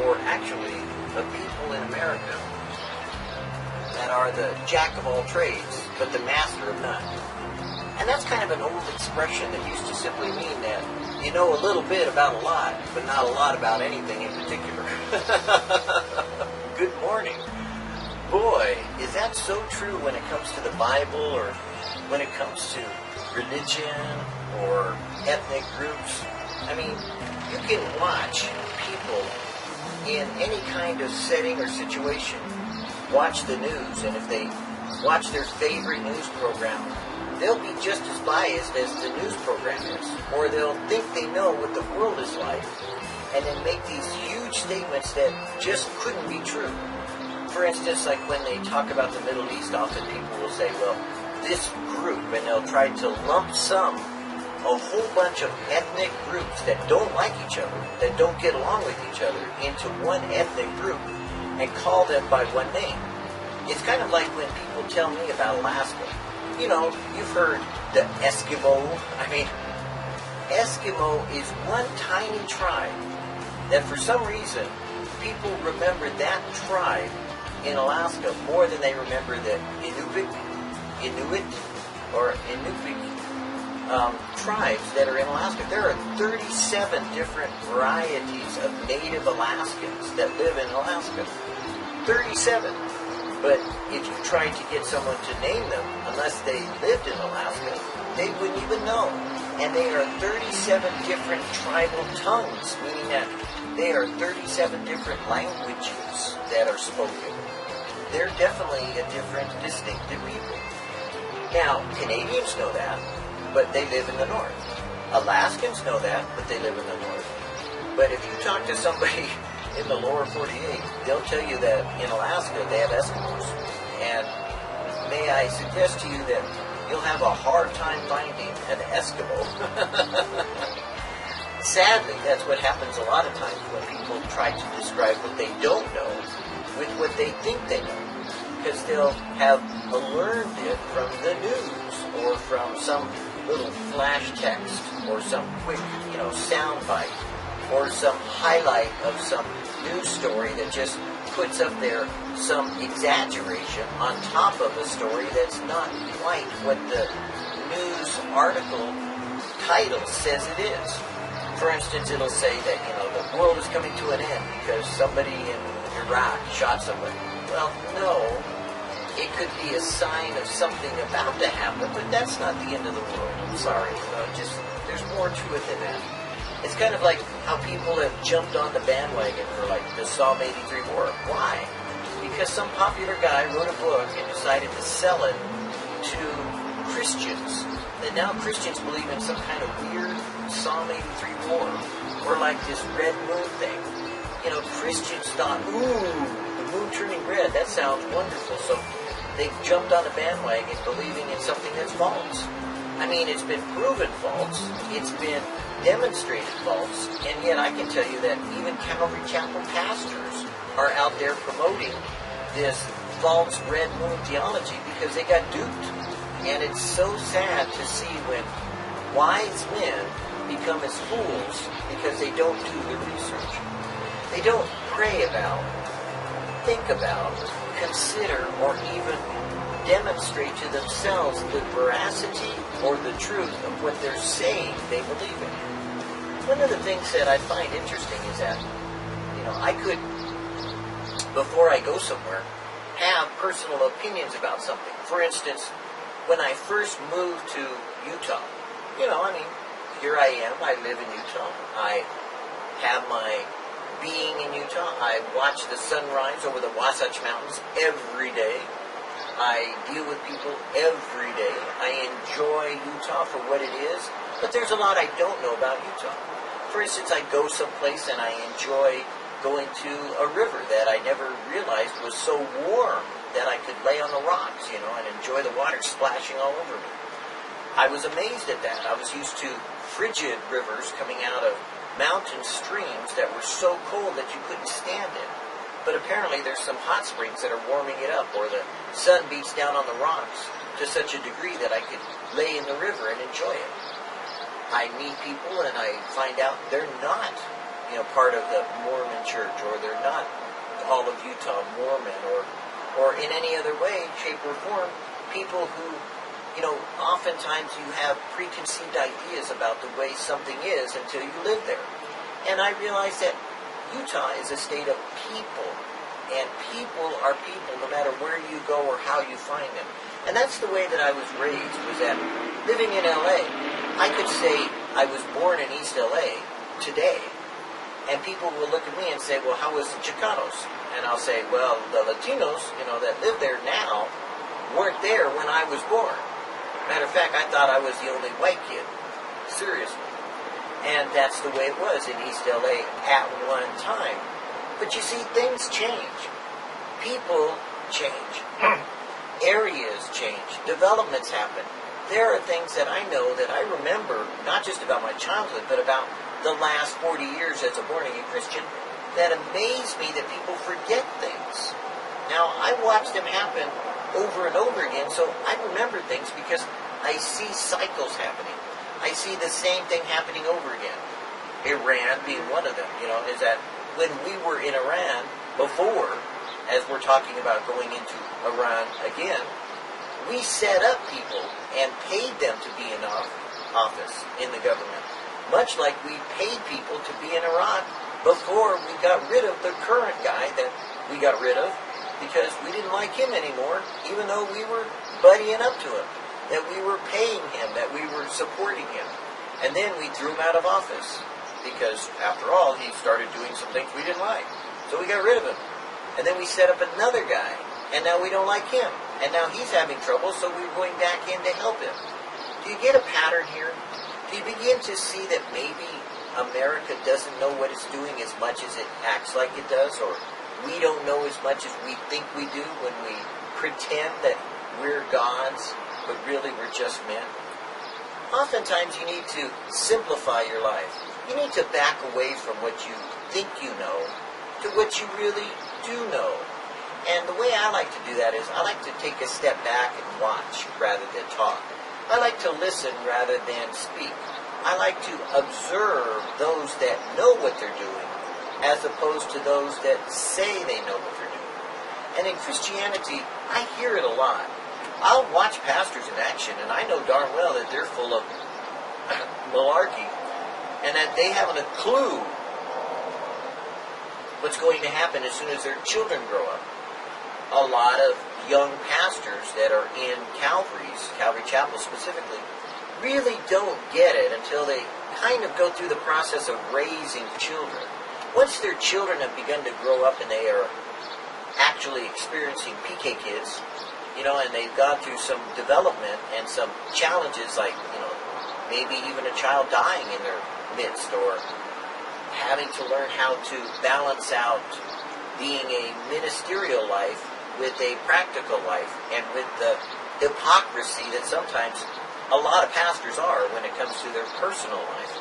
or actually of people in America that are the jack of all trades, but the master of none. And that's kind of an old expression that used to simply mean that you know a little bit about a lot, but not a lot about anything in particular. Good morning. Boy, is that so true when it comes to the Bible, or when it comes to religion or ethnic groups. I mean, you can watch people in any kind of setting or situation watch the news, and if they watch their favorite news program, they'll be just as biased as the news program is, or they'll think they know what the world is like, and then make these huge statements that just couldn't be true. For instance, like when they talk about the Middle East, often people will say, well, this group, and they'll try to lump sum a whole bunch of ethnic groups that don't like each other, that don't get along with each other, into one ethnic group and call them by one name. It's kind of like when people tell me about Alaska. You know, you've heard the Eskimo. I mean, Eskimo is one tiny tribe that for some reason people remember that tribe in Alaska more than they remember the Inuit tribes that are in Alaska. There are 37 different varieties of native Alaskans that live in Alaska. 37. But if you tried to get someone to name them, unless they lived in Alaska, they wouldn't even know. And they are 37 different tribal tongues, meaning that they are 37 different languages that are spoken. They're definitely a different, distinctive people. Now, Canadians know that, but they live in the north. Alaskans know that, but they live in the north. But if you talk to somebody in the lower 48, they'll tell you that in Alaska they have Eskimos. And may I suggest to you that you'll have a hard time finding an Eskimo. Sadly, that's what happens a lot of times when people try to describe what they don't know with what they think they know. Because they'll have learned it from the news, or from some little flash text, or some quick, sound bite, or some highlight of some news story that just puts up there some exaggeration on top of a story that's not quite what the news article title says it is. For instance, it'll say that, the world is coming to an end because somebody in Iraq shot somebody. Well, no. It could be a sign of something about to happen, but that's not the end of the world. I'm sorry. There's more to it than that. It's kind of like how people have jumped on the bandwagon for the Psalm 83 war. Why? Because some popular guy wrote a book and decided to sell it to Christians. And now Christians believe in some kind of weird Psalm 83 war, or like this red moon thing. Christians thought, ooh, the moon turning red, that sounds wonderful. So they jumped on the bandwagon believing in something that's false. I mean, it's been proven false. It's been demonstrated false. And yet I can tell you that even Calvary Chapel pastors are out there promoting this false red moon theology because they got duped. And it's so sad to see when wise men become as fools because they don't do the research. They don't pray about, think about, consider, or even demonstrate to themselves the veracity or the truth of what they're saying they believe in. One of the things that I find interesting is that, I could, before I go somewhere, have personal opinions about something. For instance, when I first moved to Utah, here I am, I live in Utah, I have my being in Utah, I watch the sunrise over the Wasatch Mountains every day, I deal with people every day, I enjoy Utah for what it is, but there's a lot I don't know about Utah. For instance, I go someplace and I enjoy going to a river that I never realized was so warm that I could lay on the rocks, and enjoy the water splashing all over me. I was amazed at that. I was used to frigid rivers coming out of mountain streams that were so cold that you couldn't stand it. But apparently there's some hot springs that are warming it up, or the sun beats down on the rocks to such a degree that I could lay in the river and enjoy it. I meet people and I find out they're not part of the Mormon church, or they're not all of Utah Mormon, or in any other way, shape, or form, people who, oftentimes you have preconceived ideas about the way something is until you live there. And I realized that Utah is a state of people, and people are people no matter where you go or how you find them. And that's the way that I was raised, was that living in LA, I could say I was born in East LA today, and people will look at me and say, well, how was the Chicanos? And I'll say, well, the Latinos, that live there now weren't there when I was born. Matter of fact, I thought I was the only white kid. Seriously. And that's the way it was in East LA at one time. But you see, things change. People change. Areas change. Developments happen. There are things that I know that I remember, not just about my childhood, but about the last 40 years as a born-again Christian, that amaze me that people forget things. Now, I watch them happen over and over again, so I remember things because I see cycles happening. I see the same thing happening over again. Iran being one of them, is that when we were in Iran before, as we're talking about going into Iran again, we set up people and paid them to be in office in the government, much like we paid people to be in Iraq before we got rid of the current guy that we got rid of because we didn't like him anymore, even though we were buddying up to him, that we were paying him, that we were supporting him. And then we threw him out of office because, after all, he started doing some things we didn't like. So we got rid of him. And then we set up another guy, and now we don't like him. And now he's having trouble, so we're going back in to help him. Do you get a pattern here? Do you begin to see that maybe America doesn't know what it's doing as much as it acts like it does, or we don't know as much as we think we do when we pretend that we're gods, but really we're just men? Oftentimes you need to simplify your life. You need to back away from what you think you know to what you really do know. And the way I like to do that is I like to take a step back and watch rather than talk. I like to listen rather than speak. I like to observe those that know what they're doing as opposed to those that say they know what they're doing. And in Christianity, I hear it a lot. I'll watch pastors in action, and I know darn well that they're full of malarkey and that they haven't a clue what's going to happen as soon as their children grow up. A lot of young pastors that are in Calvary Chapel specifically, really don't get it until they kind of go through the process of raising children. Once their children have begun to grow up and they are actually experiencing PK kids, and they've gone through some development and some challenges like, maybe even a child dying in their midst, or having to learn how to balance out being a ministerial life with a practical life, and with the hypocrisy that sometimes a lot of pastors are when it comes to their personal life,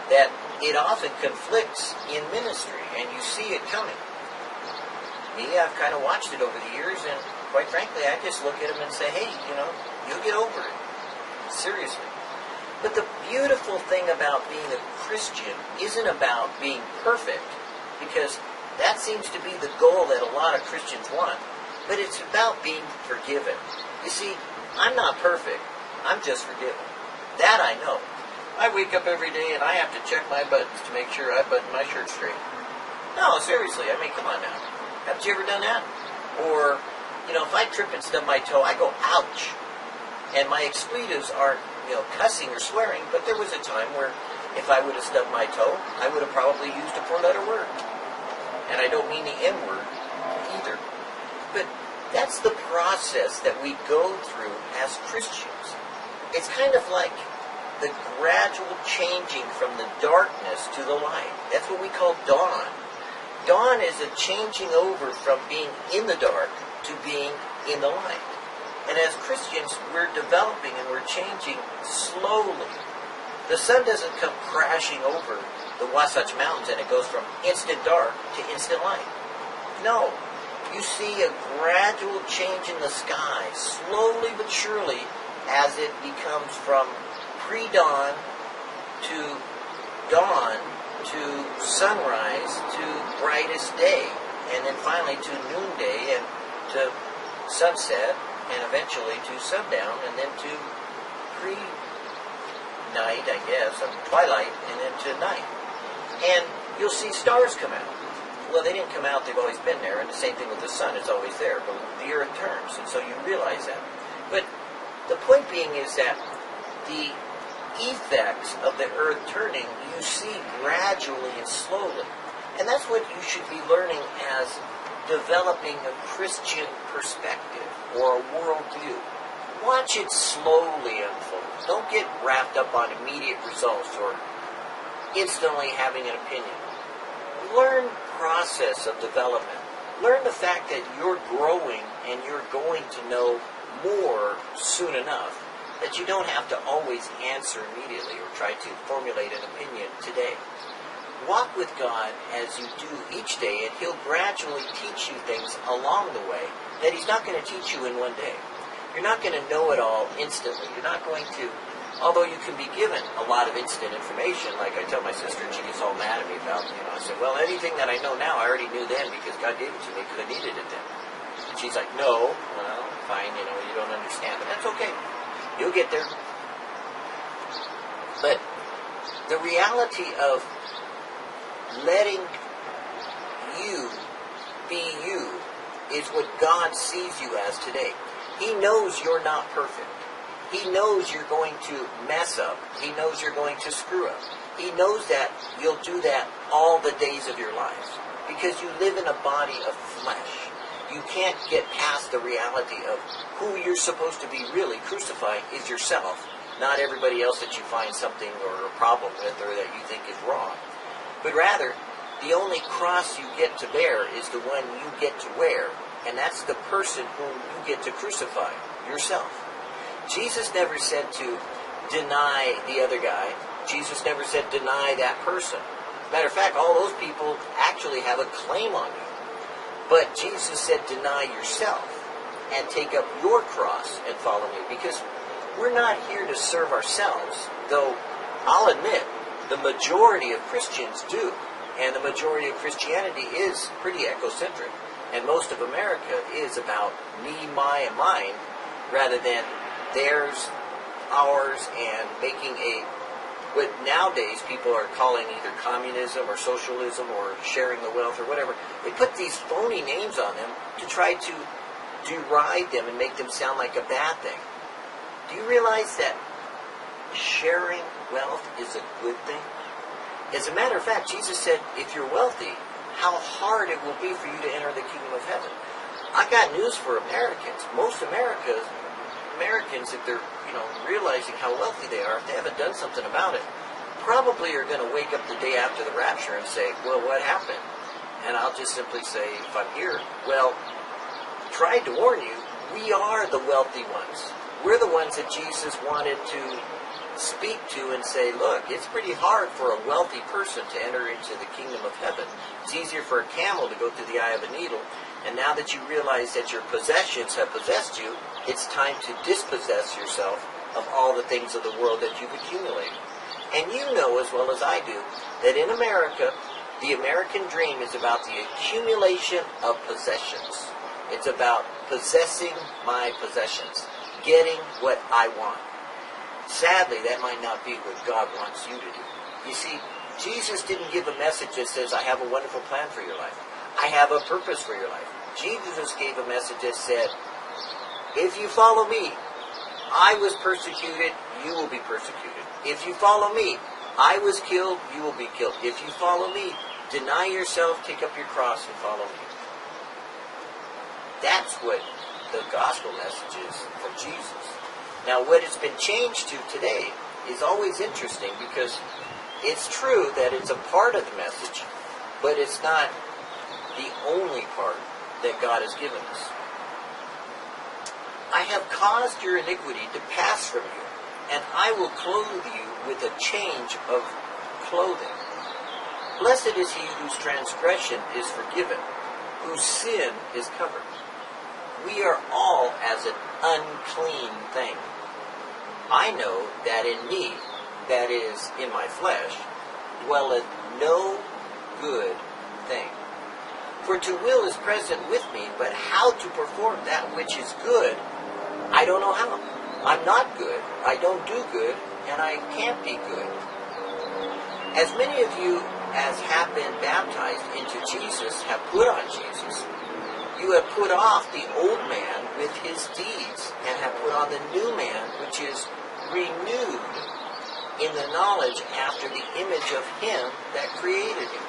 that it often conflicts in ministry, and you see it coming. Me, I've kind of watched it over the years, and quite frankly, I just look at them and say, hey, you'll get over it. Seriously. But the beautiful thing about being a Christian isn't about being perfect, because that seems to be the goal that a lot of Christians want. But it's about being forgiven. You see, I'm not perfect. I'm just forgiven. That I know. I wake up every day and I have to check my buttons to make sure I button my shirt straight. No, seriously. Come on now. Haven't you ever done that? Or, if I trip and stub my toe, I go, ouch. And my expletives aren't, cussing or swearing, but there was a time where if I would have stubbed my toe, I would have probably used a 4-letter word. And I don't mean the N word either. But that's the process that we go through as Christians. It's kind of like the gradual changing from the darkness to the light. That's what we call dawn. Dawn is a changing over from being in the dark to being in the light. And as Christians, we're developing and we're changing slowly. The sun doesn't come crashing over the Wasatch Mountains and it goes from instant dark to instant light. No. You see a gradual change in the sky, slowly but surely, as it becomes from pre-dawn to dawn, to sunrise to brightest day, and then finally to noonday, and to sunset, and eventually to sundown, and then to pre-night, I guess, or twilight, and then to night. And you'll see stars come out. Well, they didn't come out, they've always been there, and the same thing with the sun, it's always there, but the earth turns, and so you realize that. But the point being is that the effects of the earth turning you see gradually and slowly. And that's what you should be learning as developing a Christian perspective or a worldview. Watch it slowly unfold. Don't get wrapped up on immediate results or instantly having an opinion. Learn process of development. Learn the fact that you're growing and you're going to know more soon enough, that you don't have to always answer immediately or try to formulate an opinion today. Walk with God as you do each day, and He'll gradually teach you things along the way that He's not going to teach you in one day. You're not going to know it all instantly. You're not going to, although you can be given a lot of instant information, like I tell my sister, and she gets all mad at me about, I said, well, anything that I know now, I already knew then because God gave it to me because I needed it then. And she's like, no, well, fine, you don't understand, but that's okay. You'll get there. But the reality of letting you be you is what God sees you as today. He knows you're not perfect. He knows you're going to mess up. He knows you're going to screw up. He knows that you'll do that all the days of your lives because you live in a body of flesh. You can't get past the reality of who you're supposed to be really crucifying is yourself, not everybody else that you find something or a problem with or that you think is wrong. But rather, the only cross you get to bear is the one you get to wear, and that's the person whom you get to crucify, yourself. Jesus never said to deny the other guy. Jesus never said deny that person. Matter of fact, all those people actually have a claim on you. But Jesus said deny yourself and take up your cross and follow me, because we're not here to serve ourselves, though I'll admit the majority of Christians do, and the majority of Christianity is pretty egocentric, and most of America is about me, my, and mine, rather than theirs, ours, and making what nowadays people are calling either communism or socialism or sharing the wealth or whatever. They put these phony names on them to try to deride them and make them sound like a bad thing. Do you realize that sharing wealth is a good thing? As a matter of fact, Jesus said, if you're wealthy, how hard it will be for you to enter the kingdom of heaven. I got news for Americans. Most Americans, if they're realizing how wealthy they are, if they haven't done something about it, probably are going to wake up the day after the rapture and say, well, what happened? And I'll just simply say, if I'm here, well, tried to warn you, we are the wealthy ones. We're the ones that Jesus wanted to speak to and say, look, it's pretty hard for a wealthy person to enter into the kingdom of heaven. It's easier for a camel to go through the eye of a needle. And now that you realize that your possessions have possessed you, it's time to dispossess yourself of all the things of the world that you've accumulated. And you know as well as I do that in America, the American dream is about the accumulation of possessions. It's about possessing my possessions, getting what I want. Sadly, that might not be what God wants you to do. You see, Jesus didn't give a message that says, I have a wonderful plan for your life. I have a purpose for your life. Jesus gave a message that said, if you follow me, I was persecuted, you will be persecuted. If you follow me, I was killed, you will be killed. If you follow me, deny yourself, take up your cross, and follow me. That's what the gospel message is from Jesus. Now, what it's been changed to today is always interesting because it's true that it's a part of the message, but it's not the only part that God has given us. I have caused your iniquity to pass from you, and I will clothe you with a change of clothing. Blessed is he whose transgression is forgiven, whose sin is covered. We are all as an unclean thing. I know that in me, that is, in my flesh, dwelleth no good thing. For to will is present with me, but how to perform that which is good, I don't know how. I'm not good, I don't do good, and I can't be good. As many of you as have been baptized into Jesus have put on Jesus, you have put off the old man with his deeds, and have put on the new man, which is renewed in the knowledge after the image of him that created him.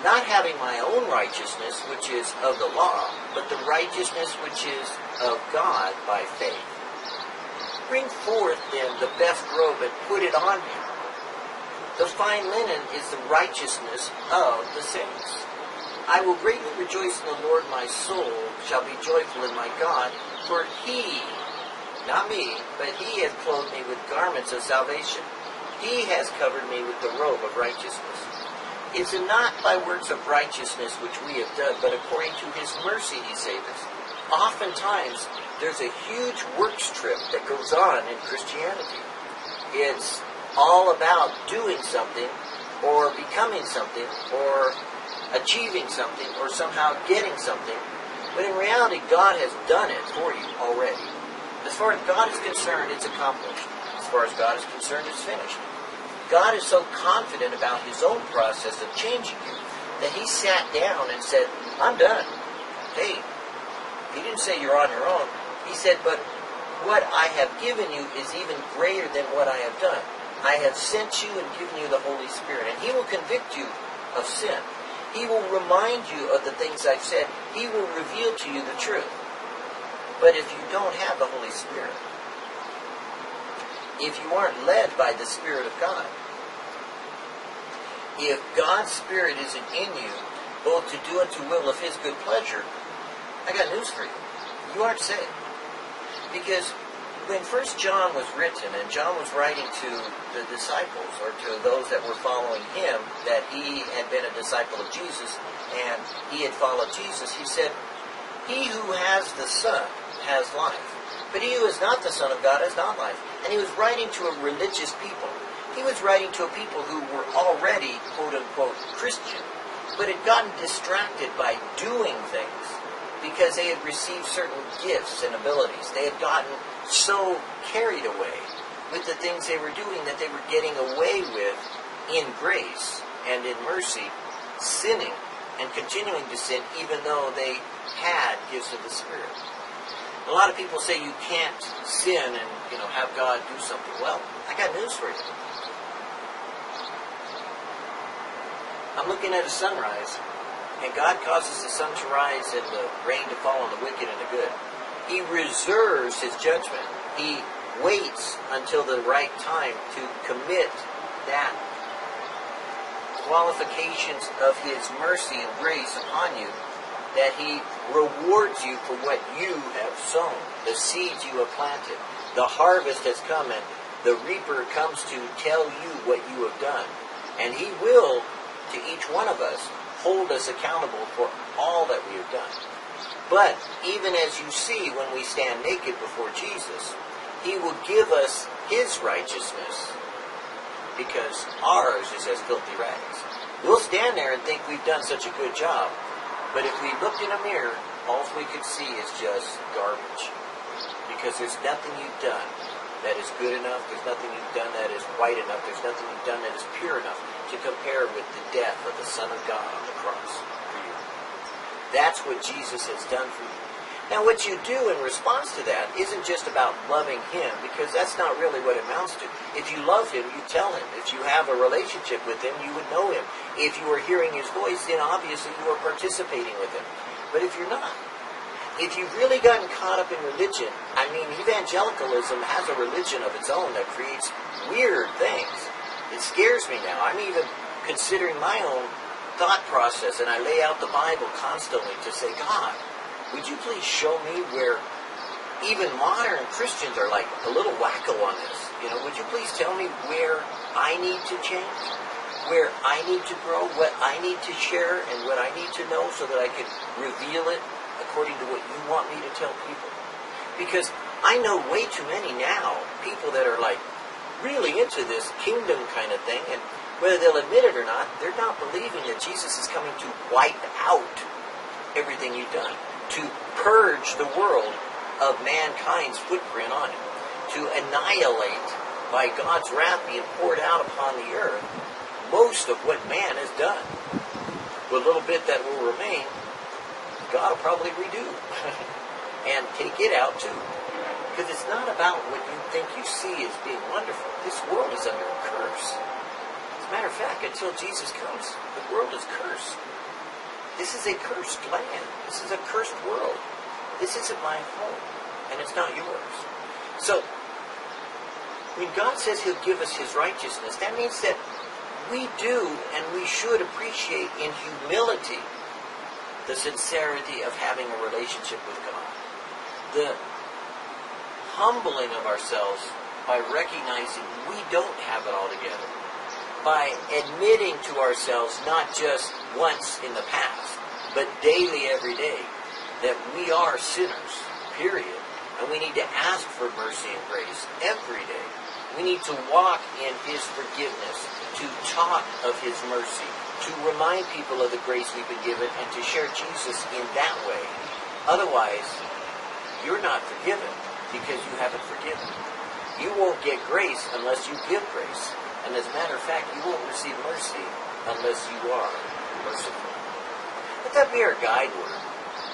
Not having my own righteousness, which is of the law, but the righteousness which is of God by faith. Bring forth then the best robe and put it on him. The fine linen is the righteousness of the saints. I will greatly rejoice in the Lord, my soul shall be joyful in my God, for he, not me, but he has clothed me with garments of salvation. He has covered me with the robe of righteousness. Is it not by works of righteousness which we have done, but according to his mercy he saved us? Oftentimes, there's a huge works trip that goes on in Christianity. It's all about doing something, or becoming something, or achieving something, or somehow getting something. But in reality, God has done it for you already. As far as God is concerned, it's accomplished. As far as God is concerned, it's finished. God is so confident about his own process of changing you that he sat down and said, I'm done. Hey, he didn't say you're on your own. He said, but what I have given you is even greater than what I have done. I have sent you and given you the Holy Spirit, and he will convict you of sin. He will remind you of the things I've said. He will reveal to you the truth. But if you don't have the Holy Spirit, if you aren't led by the Spirit of God, if God's Spirit isn't in you, both to do and to will of his good pleasure, I got news for you. You aren't saved. Because when 1 John was written, and John was writing to the disciples, or to those that were following him, that he had been a disciple of Jesus, and he had followed Jesus, he said, he who has the Son has life, but he who is not the Son of God has not life. And he was writing to a religious people. He was writing to a people who were already, quote-unquote, Christian, but had gotten distracted by doing things, because they had received certain gifts and abilities. They had gotten so carried away with the things they were doing that they were getting away with in grace and in mercy, sinning and continuing to sin even though they had gifts of the Spirit. A lot of people say you can't sin and have God do something. Well, I got news for you. I'm looking at a sunrise, and God causes the sun to rise and the rain to fall on the wicked and the good. He reserves his judgment. He waits until the right time to commit that qualifications of his mercy and grace upon you, that he rewards you for what you have sown, the seeds you have planted. The harvest has come, and the reaper comes to tell you what you have done. And he will, to each one of us, hold us accountable for all that we have done. But even as you see when we stand naked before Jesus, he will give us his righteousness, because ours is as filthy rags. We'll stand there and think we've done such a good job, but if we looked in a mirror, all we could see is just garbage. Because there's nothing you've done that is good enough, there's nothing you've done that is white enough, there's nothing you've done that is pure enough to compare with the death of the Son of God on the cross for you. That's what Jesus has done for you. Now, what you do in response to that isn't just about loving him, because that's not really what it amounts to. If you love him, you tell him. If you have a relationship with him, you would know him. If you are hearing his voice, then obviously you are participating with him. But if you're not, if you've really gotten caught up in religion, I mean, evangelicalism has a religion of its own that creates weird things. It scares me now. I'm even considering my own thought process, and I lay out the Bible constantly to say, God, would you please show me where even modern Christians are like a little wacko on this? Would you please tell me where I need to change, where I need to grow, what I need to share, and what I need to know so that I can reveal it according to what you want me to tell people? Because I know way too many now, people that are like really into this kingdom kind of thing, and whether they'll admit it or not, they're not believing that Jesus is coming to wipe out everything you've done, to purge the world of mankind's footprint on it, to annihilate, by God's wrath being poured out upon the earth, most of what man has done. The little bit that will remain, God will probably redo and take it out too. Because it's not about what you think you see as being wonderful. This world is under a curse. As a matter of fact, until Jesus comes, the world is cursed. This is a cursed land. This is a cursed world. This isn't my home, and it's not yours. So, when God says He'll give us His righteousness, that means that we do and we should appreciate in humility the sincerity of having a relationship with God. The humbling of ourselves by recognizing we don't have it all together. By admitting to ourselves, not just once in the past, but daily, every day, that we are sinners, period. And we need to ask for mercy and grace every day. We need to walk in His forgiveness, to talk of His mercy, to remind people of the grace we've been given, and to share Jesus in that way. Otherwise, you're not forgiven because you haven't forgiven. You won't get grace unless you give grace. And as a matter of fact, you won't receive mercy unless you are merciful. Let that be our guide word.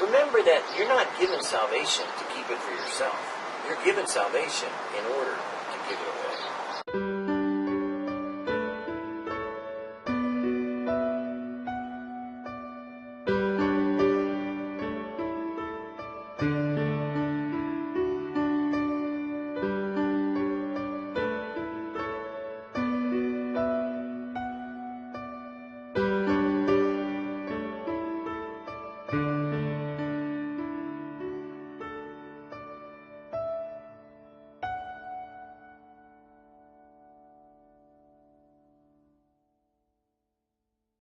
Remember that you're not given salvation to keep it for yourself. You're given salvation in order to give it away.